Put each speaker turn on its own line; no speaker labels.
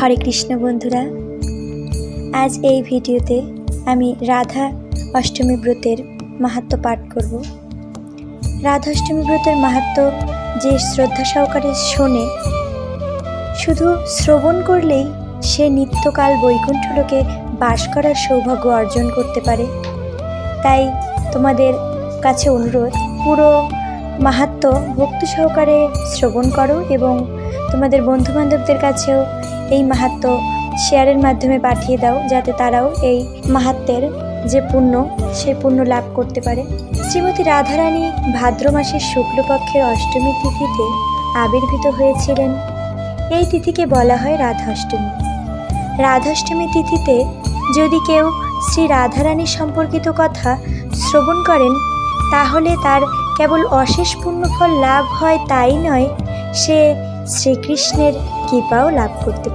হরে কৃষ্ণ বন্ধুরা, আজ এই ভিডিওতে আমি রাধা অষ্টমী ব্রতের মাহাত্ম্য পাঠ করব। রাধা অষ্টমী ব্রতের মাহাত্ম্য যে শ্রদ্ধা সহকারে শোনে, শুধু শ্রবণ করলেই সে নিত্যকাল বৈকুণ্ঠ লোকে বাস করার সৌভাগ্য অর্জন করতে পারে। তাই তোমাদের কাছে অনুরোধ, পুরো মাহাত্ম্য ভক্তি সহকারে শ্রবণ করো এবং তোমাদের বন্ধুবান্ধবদের কাছেও এই মাহাত্ম্য শেয়ারের মাধ্যমে পাঠিয়ে দাও, যাতে তারাও এই মাহাত্ম্যের যে পুণ্য, সেই পুণ্য লাভ করতে পারে। শ্রীমতী রাধারানী ভাদ্র মাসের শুক্লপক্ষের অষ্টমী তিথিতে আবির্ভূত হয়েছিলেন। এই তিথিকে বলা হয় রাধাষ্টমী। রাধাষ্টমী তিথিতে যদি কেউ শ্রী রাধারানী সম্পর্কিত কথা শ্রবণ করেন, তাহলে তার কেবল অশেষ পুণ্যফল লাভ হয় তাই নয়, সে শ্রীকৃষ্ণের কৃপাও লাভ করতে পারে।